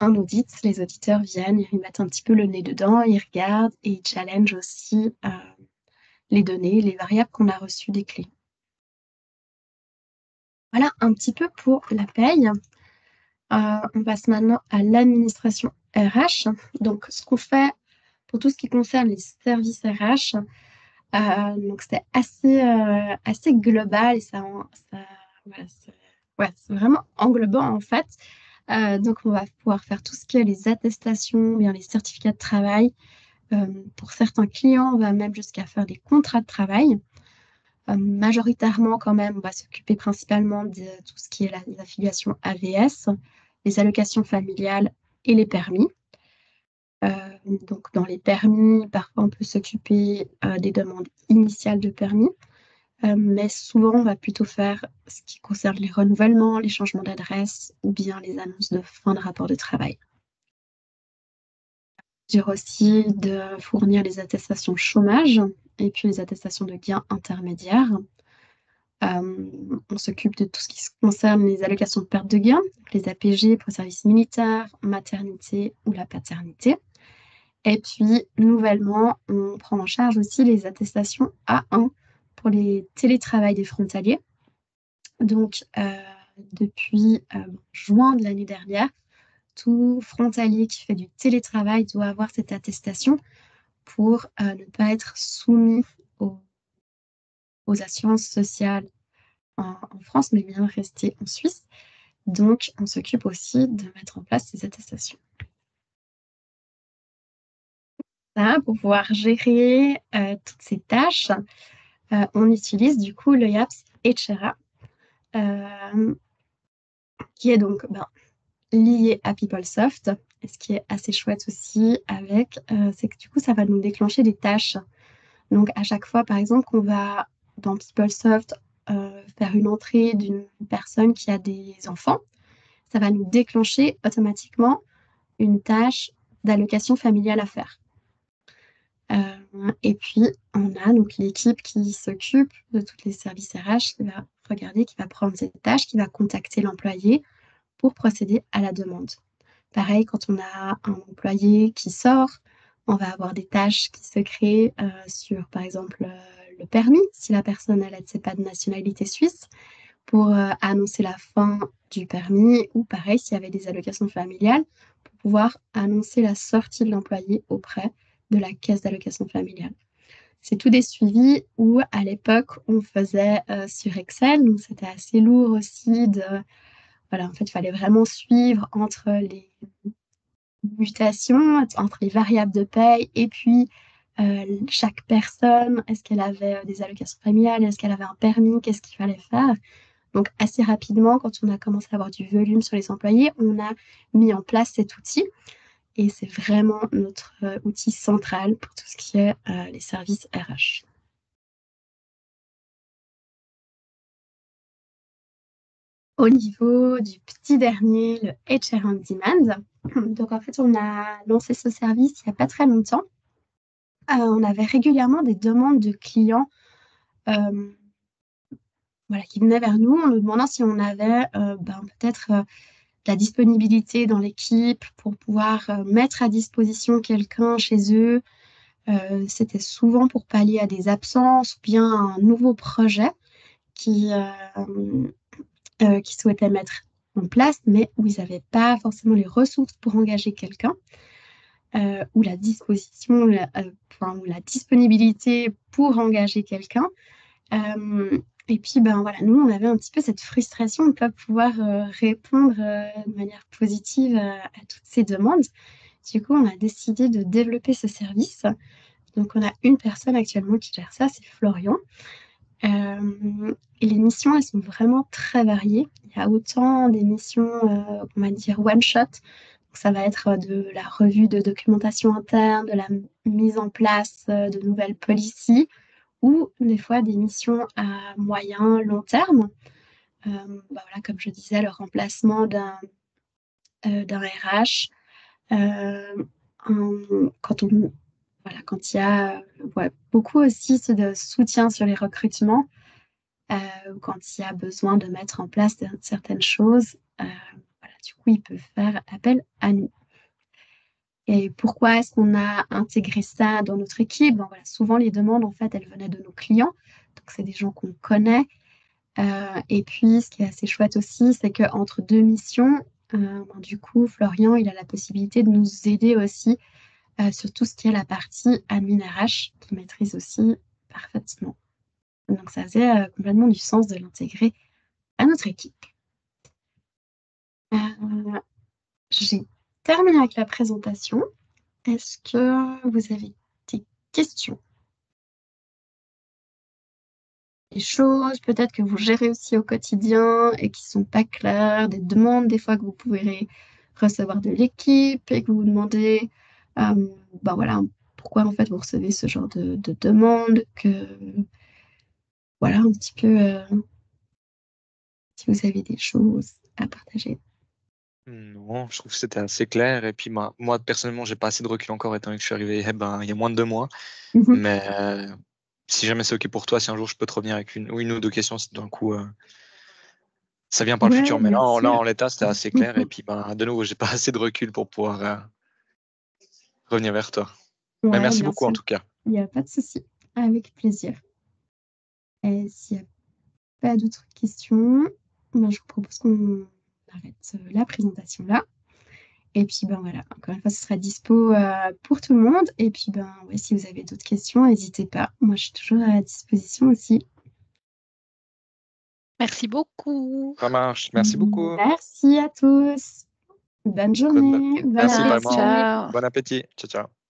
un audit, les auditeurs viennent, ils mettent un petit peu le nez dedans, ils regardent et ils challengent aussi les données, les variables qu'on a reçues des clients. Voilà un petit peu pour la paye. On passe maintenant à l'administration RH. Donc, ce qu'on fait pour tout ce qui concerne les services RH, donc c'est assez global et voilà, c'est vraiment englobant en fait. Donc, on va pouvoir faire tout ce qui est les attestations, bien les certificats de travail. Pour certains clients, on va même jusqu'à faire des contrats de travail. Majoritairement, quand même, on va s'occuper principalement de tout ce qui est les affiliations AVS, les allocations familiales et les permis. Donc, dans les permis, parfois, on peut s'occuper des demandes initiales de permis, mais souvent, on va plutôt faire ce qui concerne les renouvellements, les changements d'adresse ou bien les annonces de fin de rapport de travail. Dire aussi de fournir les attestations chômage et puis les attestations de gains intermédiaires. On s'occupe de tout ce qui concerne les allocations de perte de gain, les APG pour le service militaire, maternité ou la paternité. Et puis, nouvellement, on prend en charge aussi les attestations A1 pour les télétravails des frontaliers. Donc, depuis juin de l'année dernière, tout frontalier qui fait du télétravail doit avoir cette attestation pour ne pas être soumis aux assurances sociales en France, mais bien rester en Suisse. Donc, on s'occupe aussi de mettre en place ces attestations. Ça, pour pouvoir gérer toutes ces tâches, on utilise du coup le YAPS Etchera, qui est donc lié à PeopleSoft. Et ce qui est assez chouette aussi avec, c'est que du coup, ça va nous déclencher des tâches. Donc, à chaque fois, par exemple, qu'on va dans PeopleSoft faire une entrée d'une personne qui a des enfants, ça va nous déclencher automatiquement une tâche d'allocation familiale à faire. Et puis, on a donc l'équipe qui s'occupe de tous les services RH, qui va regarder, qui va prendre cette tâche, qui va contacter l'employé pour procéder à la demande. Pareil, quand on a un employé qui sort, on va avoir des tâches qui se créent sur, par exemple, le permis, si la personne elle ne sait pas de nationalité suisse, pour annoncer la fin du permis, ou pareil, s'il y avait des allocations familiales, pour pouvoir annoncer la sortie de l'employé auprès de la caisse d'allocation familiale. C'est tout des suivis où, à l'époque, on faisait sur Excel, donc c'était assez lourd aussi voilà, en fait, il fallait vraiment suivre entre les mutations, entre les variables de paye et puis chaque personne, est-ce qu'elle avait des allocations familiales, est-ce qu'elle avait un permis, qu'est-ce qu'il fallait faire. Donc, assez rapidement, quand on a commencé à avoir du volume sur les employés, on a mis en place cet outil. Et c'est vraiment notre outil central pour tout ce qui est les services RH. Au niveau du petit dernier, le HR on Demand, donc en fait, on a lancé ce service il n'y a pas très longtemps. On avait régulièrement des demandes de clients voilà, qui venaient vers nous en nous demandant si on avait peut-être la disponibilité dans l'équipe pour pouvoir mettre à disposition quelqu'un chez eux. C'était souvent pour pallier à des absences ou bien un nouveau projet qui souhaitaient mettre en place, mais où ils n'avaient pas forcément les ressources pour engager quelqu'un, ou la disposition, ou la disponibilité pour engager quelqu'un. Et puis, voilà, nous, on avait un petit peu cette frustration de ne pas pouvoir répondre de manière positive à toutes ces demandes. Du coup, on a décidé de développer ce service. Donc, on a une personne actuellement qui gère ça, c'est Florian. Et les missions, elles sont vraiment très variées. Il y a autant des missions, on va dire, one shot. Donc, ça va être de la revue de documentation interne, de la mise en place de nouvelles policies, ou des fois des missions à moyen, long terme. Voilà, comme je disais, le remplacement d'un RH. Quand voilà, quand il y a beaucoup aussi de soutien sur les recrutements, quand il y a besoin de mettre en place certaines choses. Voilà, du coup, ils peuvent faire appel à nous. Et pourquoi est-ce qu'on a intégré ça dans notre équipe? Ben voilà, souvent, les demandes, en fait, elles venaient de nos clients. Donc, c'est des gens qu'on connaît. Et puis, ce qui est assez chouette aussi, c'est qu'entre deux missions, ben, du coup, Florian, il a la possibilité de nous aider aussi sur tout ce qui est la partie admin RH, qu'il maîtrise aussi parfaitement. Donc, ça faisait complètement du sens de l'intégrer à notre équipe. J'ai terminé avec la présentation. Est-ce que vous avez des questions? Des choses peut-être que vous gérez aussi au quotidien et qui sont pas claires, des demandes des fois que vous pouvez recevoir de l'équipe et que vous vous demandez, ben voilà, pourquoi en fait vous recevez ce genre de demandes, que voilà un petit peu si vous avez des choses à partager. Non, je trouve que c'était assez clair. Et puis moi personnellement, j'ai pas assez de recul encore étant donné que je suis arrivé il y a moins de 2 mois. Mhm. Mais si jamais c'est OK pour toi, si un jour je peux te revenir avec une ou deux questions, si d'un coup ça vient par le futur. Ouais, Mais bien là, sûr. en l'état, c'était assez clair. Et puis de nouveau, j'ai pas assez de recul pour pouvoir revenir vers toi. Mais Ouais, merci bien beaucoup en sûr. tout cas. Il n'y a pas de souci. Avec plaisir. Et s'il n'y a pas d'autres questions, ben, je vous propose qu'on arrête la présentation là. Et puis, ben voilà, encore une fois, ce sera dispo pour tout le monde. Et puis, ben ouais, si vous avez d'autres questions, n'hésitez pas. Moi, je suis toujours à disposition aussi. Merci beaucoup. Ça marche. Merci beaucoup. Merci à tous. Bonne journée, bon Merci, Ciao, pareillement. appétit. ciao. Bon appétit. Ciao, ciao.